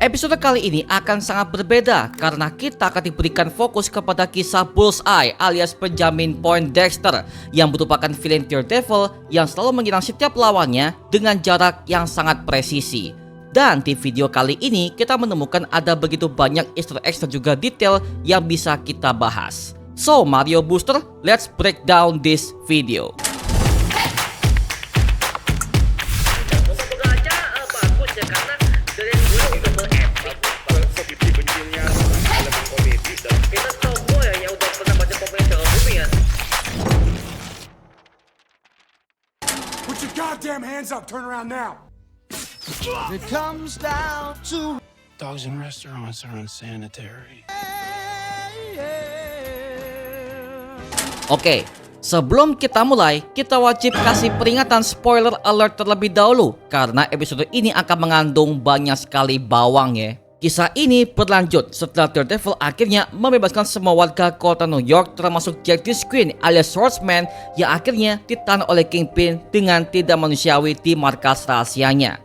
Episode kali ini akan sangat berbeda karena kita akan diberikan fokus kepada kisah Bullseye alias penjamin Poindexter yang merupakan villain Daredevil yang selalu menyerang setiap lawannya dengan jarak yang sangat presisi. Dan di video kali ini kita menemukan ada begitu banyak easter eggs dan juga detail yang bisa kita bahas. So Mario Booster, let's break down this video. Put your goddamn hands up, turn around now. It comes down to Dogs in restaurants are unsanitary. Oke, sebelum kita mulai, kita wajib kasih peringatan spoiler alert terlebih dahulu karena episode ini akan mengandung banyak sekali bawang ya. Kisah ini berlanjut setelah Daredevil akhirnya membebaskan semua warga kota New York termasuk Jack the Squid alias Swordsman yang akhirnya ditahan oleh Kingpin dengan tidak manusiawi di markas rahasianya.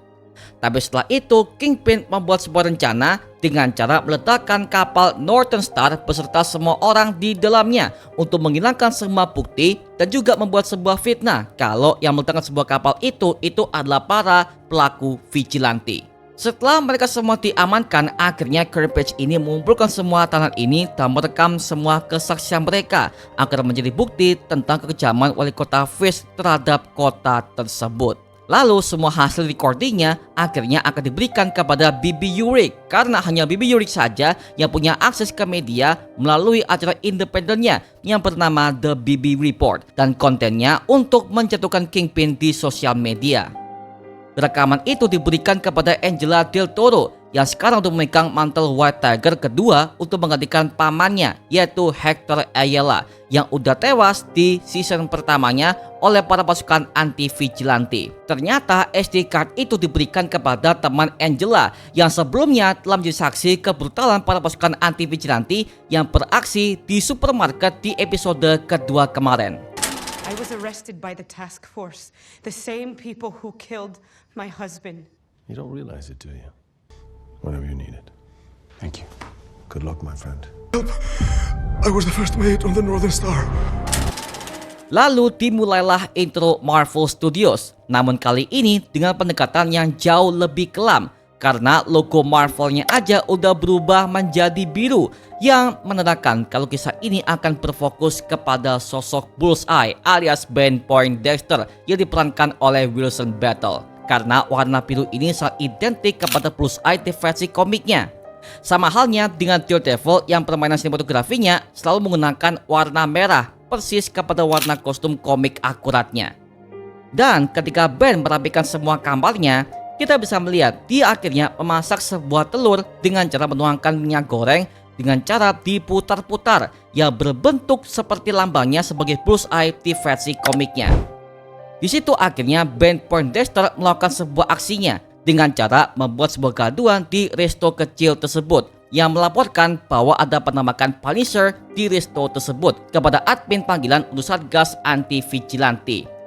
Tapi setelah itu Kingpin membuat sebuah rencana dengan cara meletakkan kapal Northern Star beserta semua orang di dalamnya untuk menghilangkan semua bukti dan juga membuat sebuah fitnah kalau yang meletakkan sebuah kapal itu adalah para pelaku vigilante. Setelah mereka semua diamankan, akhirnya Carnage ini mengumpulkan semua tahanan ini dan merekam semua kesaksian mereka agar menjadi bukti tentang kekejaman wali kota Fisk terhadap kota tersebut. Lalu semua hasil recordingnya akhirnya akan diberikan kepada Bibi Yurik karena hanya Bibi Yurik saja yang punya akses ke media melalui acara independennya yang bernama The Bibi Report dan kontennya untuk menjatuhkan Kingpin di sosial media. Rekaman itu diberikan kepada Angela Del Toro yang sekarang untuk memegang mantel White Tiger kedua untuk menggantikan pamannya yaitu Hector Ayala yang udah tewas di season pertamanya oleh para pasukan anti-vigilante. Ternyata SD card itu diberikan kepada teman Angela yang sebelumnya telah menjadi saksi kebrutalan para pasukan anti-vigilante yang beraksi di supermarket di episode kedua kemarin. I was arrested by the task force, the same people who killed my husband. You don't realize it, do you? Whenever you need it. Thank you. Good luck, my friend. I was the first mate on the Northern Star. Lalu dimulailah intro Marvel Studios, namun kali ini dengan pendekatan yang jauh lebih kelam karena logo Marvelnya aja udah berubah menjadi biru yang menandakan kalau kisah ini akan berfokus kepada sosok Bullseye alias Ben Poindexter yang diperankan oleh Wilson Battle karena warna biru ini sangat identik kepada Bullseye di versi komiknya. Sama halnya dengan Daredevil yang permainan sinematografinya selalu menggunakan warna merah persis kepada warna kostum komik akuratnya. Dan ketika Ben merapikan semua kamarnya, kita bisa melihat dia akhirnya memasak sebuah telur dengan cara menuangkan minyak goreng dengan cara diputar-putar yang berbentuk seperti lambangnya sebagai Bullseye di versi komiknya. Di situ akhirnya Ben Poindexter melakukan sebuah aksinya dengan cara membuat sebuah gaduhan di resto kecil tersebut yang melaporkan bahwa ada penembakan Punisher di resto tersebut kepada admin panggilan urusan gas anti-vigilante.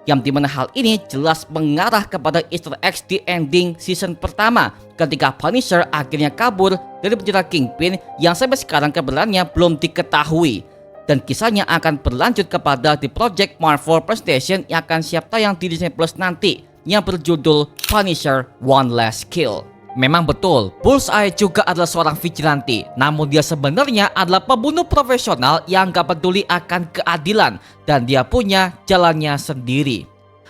Yang dimana hal ini jelas mengarah kepada easter eggs di ending season pertama ketika Punisher akhirnya kabur dari penjara Kingpin yang sampai sekarang kebenarannya belum diketahui. Dan kisahnya akan berlanjut kepada The Project Marvel Presentation yang akan siap tayang di Disney Plus nanti yang berjudul Punisher One Last Kill. Memang betul, Bullseye juga adalah seorang vigilante, namun dia sebenarnya adalah pembunuh profesional yang gak peduli akan keadilan dan dia punya jalannya sendiri.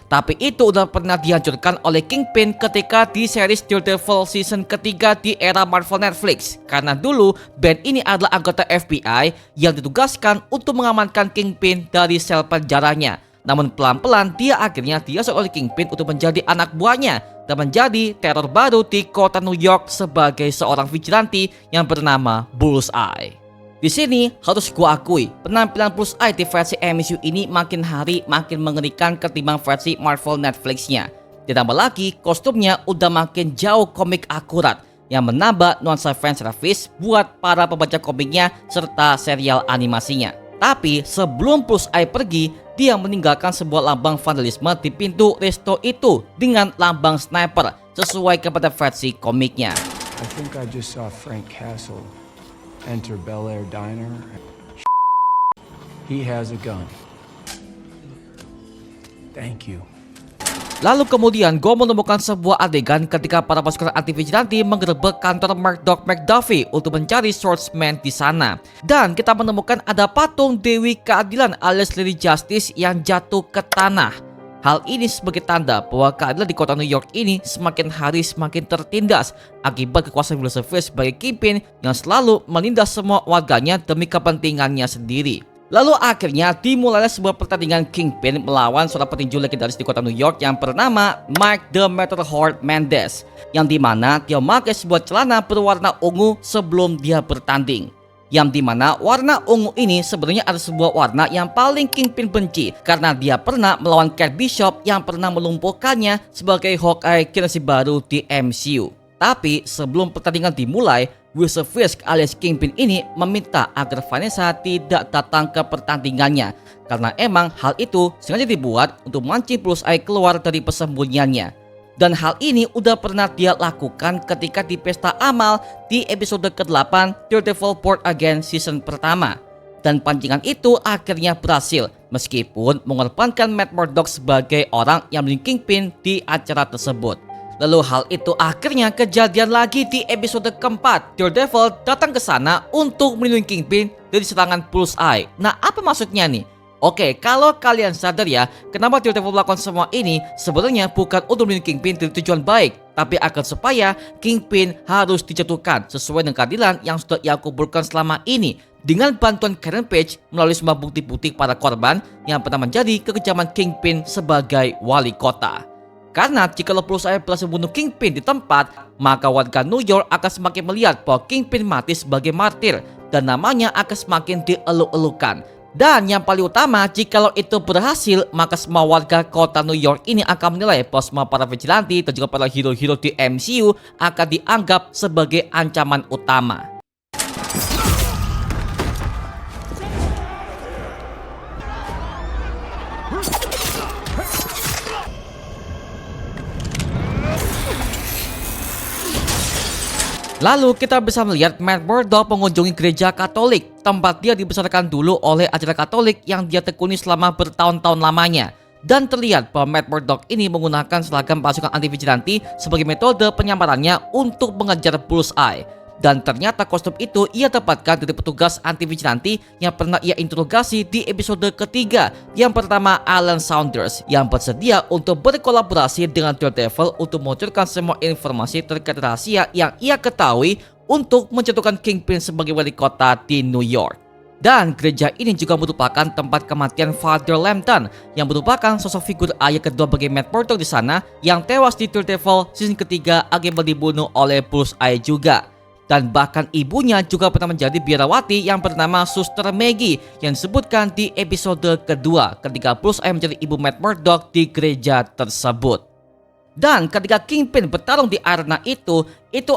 Tapi itu udah pernah dihancurkan oleh Kingpin ketika di series Daredevil season ketiga di era Marvel Netflix. Karena dulu Ben ini adalah anggota FBI yang ditugaskan untuk mengamankan Kingpin dari sel penjaranya. Namun pelan-pelan dia akhirnya diasuh oleh Kingpin untuk menjadi anak buahnya dan menjadi teror baru di kota New York sebagai seorang vigilante yang bernama Bullseye. Di sini harus gua akui, penampilan Bullseye di versi MCU ini makin hari makin mengerikan ketimbang versi Marvel Netflix-nya. Ditambah lagi kostumnya udah makin jauh komik akurat yang menambah nuansa fanservice buat para pembaca komiknya serta serial animasinya. Tapi sebelum Bullseye pergi, dia meninggalkan sebuah lambang vandalisme di pintu resto itu dengan lambang sniper sesuai kepada versi komiknya. I think I just saw Frank Castle enter Bel Air Diner. He has a gun. Thank you. Lalu kemudian gue menemukan sebuah adegan ketika para pasukan anti vigilante menggerebek kantor Murdoch McDuffie untuk mencari swordsman di sana. Dan kita menemukan ada patung Dewi Keadilan alias Lady Justice yang jatuh ke tanah. Hal ini sebagai tanda bahwa keadilan di kota New York ini semakin hari semakin tertindas akibat kekuasaan Wilson-Fisk sebagai kingpin yang selalu menindas semua warganya demi kepentingannya sendiri. Lalu akhirnya dimulailah sebuah pertandingan Kingpin melawan seorang petinju legendaris di kota New York yang bernama Mike the Matterhorn Mendez, yang dimana dia memakai sebuah celana berwarna ungu sebelum dia bertanding. Yang dimana warna ungu ini sebenarnya ada sebuah warna yang paling Kingpin benci karena dia pernah melawan Kate Bishop yang pernah melumpuhkannya sebagai Hawkeye generasi baru di MCU. Tapi sebelum pertandingan dimulai, Wilson-Fisk alias Kingpin ini meminta agar Vanessa tidak datang ke pertandingannya karena emang hal itu sengaja dibuat untuk memancing Bullseye keluar dari persembunyiannya. Dan hal ini udah pernah dia lakukan ketika di pesta amal di episode ke-8 Daredevil Born Again season pertama. Dan pancingan itu akhirnya berhasil meskipun mengorbankan Matt Murdock sebagai orang yang melindungi Kingpin di acara tersebut. Lalu hal itu akhirnya kejadian lagi di episode keempat. Daredevil datang ke sana untuk melindungi Kingpin dari serangan Bullseye. Nah, apa maksudnya nih? Oke, kalau kalian sadar ya, kenapa Daredevil melakukan semua ini sebenarnya bukan untuk melindungi Kingpin dari tujuan baik, tapi agar supaya Kingpin harus dijatuhkan sesuai dengan keadilan yang sudah ia kumpulkan selama ini dengan bantuan Karen Page melalui semua bukti-bukti para korban yang pernah menjadi kekejaman Kingpin sebagai wali kota. Karena jika Bullseye berhasil membunuh Kingpin di tempat, maka warga New York akan semakin melihat bahwa Kingpin mati sebagai martir dan namanya akan semakin dieluk-elukan. Dan yang paling utama, jikalau itu berhasil, maka semua warga kota New York ini akan menilai bahwa semua para vigilante dan juga para hero-hero di MCU akan dianggap sebagai ancaman utama. Lalu kita bisa melihat Matt Murdock mengunjungi gereja Katolik, tempat dia dibesarkan dulu oleh ajaran Katolik yang dia tekuni selama bertahun-tahun lamanya. Dan terlihat bahwa Matt Murdock ini menggunakan seragam pasukan anti vigilante sebagai metode penyamarannya untuk mengejar Bullseye. Dan ternyata kostum itu ia dapatkan dari petugas anti vigilante yang pernah ia interogasi di episode ketiga, yang pertama Alan Saunders, yang bersedia untuk berkolaborasi dengan Daredevil untuk mengucurkan semua informasi terkait rahasia yang ia ketahui untuk menjatuhkan Kingpin sebagai wali kota di New York. Dan gereja ini juga merupakan tempat kematian Father Lambton, yang merupakan sosok figur ayah kedua bagi Matt Murdock di sana, yang tewas di Daredevil season ketiga akibat dibunuh oleh Bullseye juga. Dan bahkan ibunya juga pernah menjadi biarawati yang bernama Suster Maggie yang disebutkan di episode kedua ketika Bullseye menjadi ibu Matt Murdock di gereja tersebut. Dan ketika Kingpin bertarung di arena itu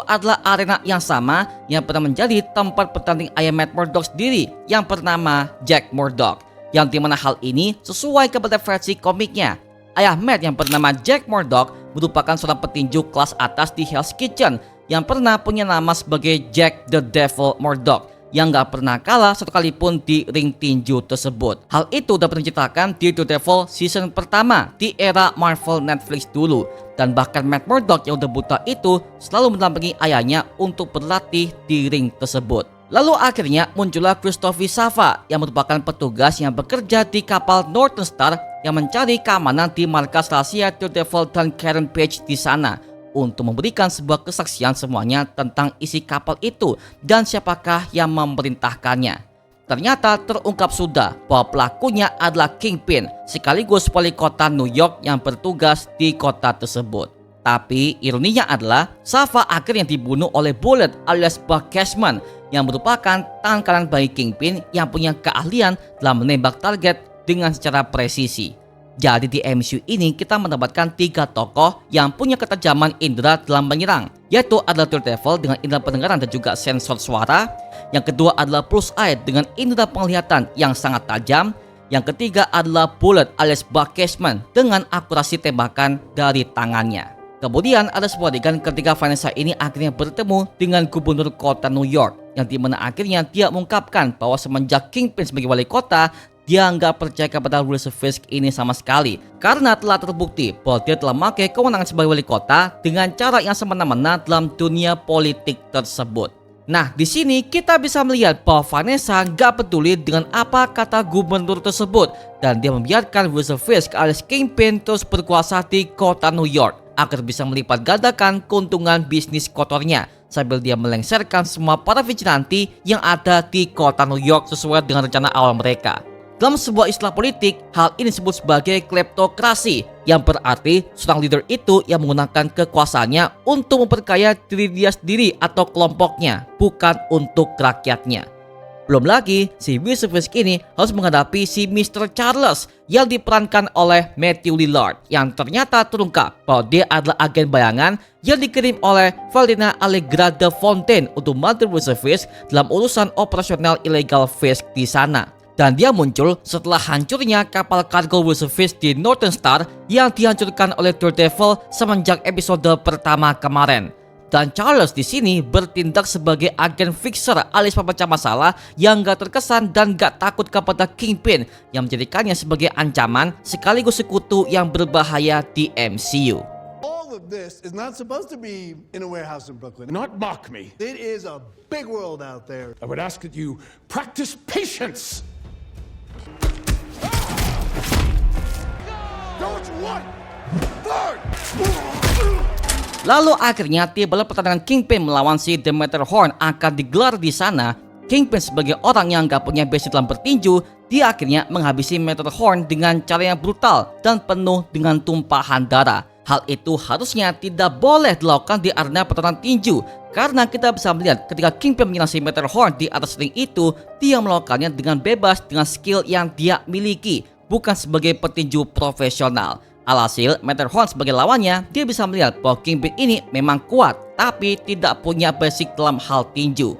adalah arena yang sama yang pernah menjadi tempat bertanding ayah Matt Murdock sendiri yang bernama Jack Murdock, yang dimana hal ini sesuai kepada versi komiknya. Ayah Matt yang bernama Jack Murdock merupakan seorang petinju kelas atas di Hell's Kitchen yang pernah punya nama sebagai Jack the Devil Murdock, yang gak pernah kalah satu kali pun di ring tinju tersebut. Hal itu udah pernah diceritakan di Daredevil season pertama di era Marvel Netflix dulu. Dan bahkan Matt Murdock yang udah buta itu selalu mendampingi ayahnya untuk berlatih di ring tersebut. Lalu akhirnya muncullah Christopher Sava yang merupakan petugas yang bekerja di kapal Northern Star yang mencari keamanan di markas rahasia Daredevil dan Karen Page di sana, untuk memberikan sebuah kesaksian semuanya tentang isi kapal itu dan siapakah yang memerintahkannya. Ternyata terungkap sudah bahwa pelakunya adalah Kingpin sekaligus wali kota New York yang bertugas di kota tersebut. Tapi ironinya adalah Sava akhirnya dibunuh oleh Bullet alias Buck Cashman yang merupakan tangan kanan bagi Kingpin yang punya keahlian dalam menembak target dengan secara presisi. Jadi di MCU ini kita mendapatkan 3 tokoh yang punya ketajaman indera dalam menyerang, yaitu adalah Daredevil dengan indera pendengaran dan juga sensor suara. Yang kedua adalah Bullseye dengan indera penglihatan yang sangat tajam. Yang ketiga adalah Bullet alias Buck Cashman dengan akurasi tembakan dari tangannya. Kemudian ada sebuah adegan ketika Vanessa ini akhirnya bertemu dengan gubernur kota New York, yang dimana akhirnya dia mengungkapkan bahwa semenjak Kingpin sebagai wali kota, dia nggak percaya kepada Wilson Fisk ini sama sekali, karena telah terbukti bahwa dia telah memakai kewenangan sebagai wali kota dengan cara yang semena-mena dalam dunia politik tersebut. Nah, di sini kita bisa melihat bahwa Vanessa nggak peduli dengan apa kata gubernur tersebut, dan dia membiarkan Wilson Fisk alias Kingpin terus berkuasa di kota New York agar bisa melipat gandakan keuntungan bisnis kotornya, sambil dia melengsarkan semua para vigilante yang ada di kota New York sesuai dengan rencana awal mereka. Dalam sebuah istilah politik, hal ini disebut sebagai kleptokrasi, yang berarti seorang leader itu yang menggunakan kekuasaannya untuk memperkaya diri dia sendiri atau kelompoknya, bukan untuk rakyatnya. Belum lagi, si Wilson Fisk ini harus menghadapi si Mr. Charles yang diperankan oleh Matthew Lillard, yang ternyata terungkap bahwa dia adalah agen bayangan yang dikirim oleh Valentina Allegra de Fontaine untuk membantu Wilson Fisk dalam urusan operasional ilegal Fisk di sana. Dan dia muncul setelah hancurnya kapal kargo Wilson Fisk di Northern Star yang dihancurkan oleh Daredevil semenjak episode pertama kemarin. Dan Charles di sini bertindak sebagai agen fixer alias pemecah masalah yang gak terkesan dan gak takut kepada Kingpin, yang menjadikannya sebagai ancaman sekaligus sekutu yang berbahaya di MCU. All of this is not supposed to be in a warehouse in Brooklyn. Not mock me. It is a big world out there. I would ask that you practice patience. Know what you want? Third! Lalu akhirnya tibalah pertandingan Kingpin melawan si The Matterhorn akan digelar di sana. Kingpin sebagai orang yang gak punya basic dalam bertinju, dia akhirnya menghabisi Matterhorn dengan cara yang brutal dan penuh dengan tumpahan darah. Hal itu harusnya tidak boleh dilakukan di arena pertarungan tinju, karena kita bisa melihat ketika Kingpin menyerang si Matterhorn di atas ring itu, dia melakukannya dengan bebas dengan skill yang dia miliki, bukan sebagai petinju profesional. Alhasil, Matterhorn sebagai lawannya, dia bisa melihat bahwa Kingpin ini memang kuat, tapi tidak punya basic dalam hal tinju.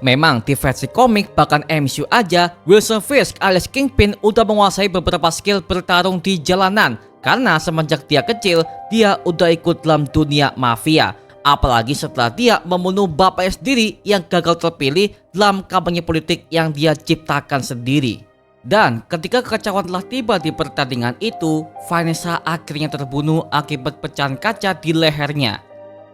Memang di versi komik bahkan MCU aja, Wilson Fisk alias Kingpin udah menguasai beberapa skill bertarung di jalanan, karena semenjak dia kecil, dia udah ikut dalam dunia mafia. Apalagi setelah dia membunuh bapaknya sendiri yang gagal terpilih dalam kampanye politik yang dia ciptakan sendiri. Dan ketika kekacauan telah tiba di pertandingan itu, Vanessa akhirnya terbunuh akibat pecahan kaca di lehernya.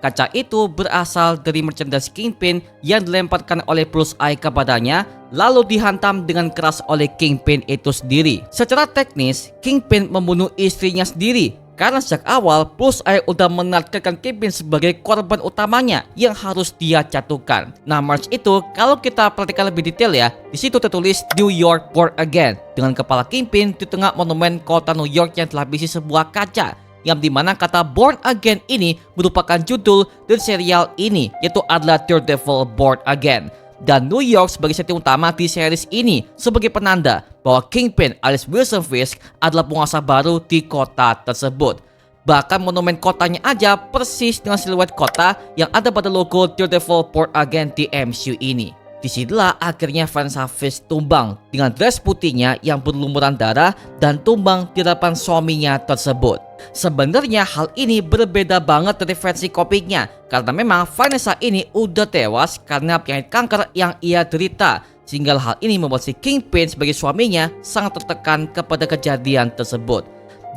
Kaca itu berasal dari merchandise Kingpin yang dilemparkan oleh Plus Eye kepadanya, lalu dihantam dengan keras oleh Kingpin itu sendiri. Secara teknis, Kingpin membunuh istrinya sendiri, karena sejak awal Plus Eye udah menargetkan Kingpin sebagai korban utamanya yang harus dia jatuhkan. Nah, merch itu kalau kita perhatikan lebih detail ya, di situ tertulis New York Born Again dengan kepala Kingpin di tengah monumen kota New York yang telah berisi sebuah kaca, yang dimana kata Born Again ini merupakan judul dari serial ini, yaitu adalah Daredevil Born Again. Dan New York sebagai setting utama di series ini sebagai penanda bahwa Kingpin alias Wilson Fisk adalah penguasa baru di kota tersebut. Bahkan monumen kotanya aja persis dengan siluet kota yang ada pada logo Daredevil Born Again di MCU ini. Disinilah akhirnya Vanessa Fisk tumbang dengan dress putihnya yang berlumuran darah dan tumbang di hadapan suaminya tersebut. Sebenarnya hal ini berbeda banget dari versi komiknya, karena memang Vanessa ini udah tewas karena penyakit kanker yang ia derita, sehingga hal ini membuat si Kingpin sebagai suaminya sangat tertekan kepada kejadian tersebut.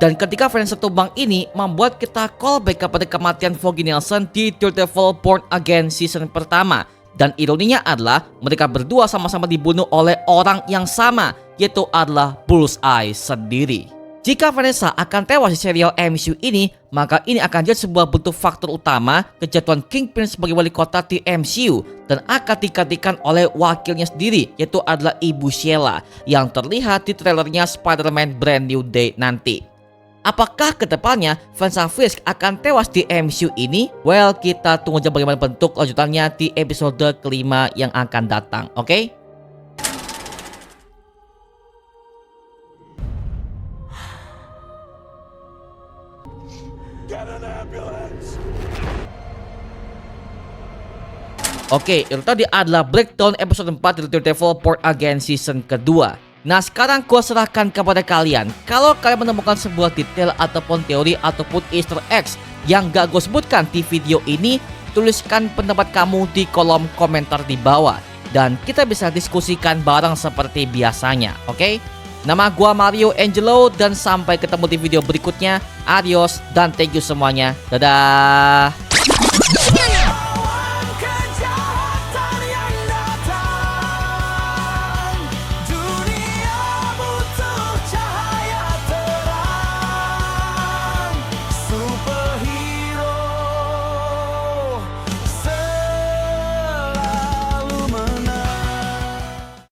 Dan ketika Vanessa tumbang ini membuat kita callback kepada kematian Foggy Nelson di Daredevil Born Again season pertama. Dan ironinya adalah mereka berdua sama-sama dibunuh oleh orang yang sama, yaitu adalah Bullseye sendiri. Jika Vanessa akan tewas di serial MCU ini, maka ini akan jadi sebuah bentuk faktor utama kejatuhan Kingpin sebagai wali kota di MCU, dan akan digantikan oleh wakilnya sendiri, yaitu adalah Ibu Sheila yang terlihat di trailernya Spider-Man Brand New Day nanti. Apakah kedepannya Vanessa Fisk akan tewas di MCU ini? Well, kita tunggu aja bagaimana bentuk lanjutannya di episode kelima yang akan datang, oke? Oke, itu tadi adalah breakdown episode 4 dari Daredevil Born Again season kedua. Nah, sekarang gua serahkan kepada kalian. Kalau kalian menemukan sebuah detail ataupun teori ataupun Easter eggs yang gak gue sebutkan di video ini, tuliskan pendapat kamu di kolom komentar di bawah. Dan kita bisa diskusikan bareng seperti biasanya, oke? Nama gua Mario Angelo dan sampai ketemu di video berikutnya. Adios dan thank you semuanya. Dadah.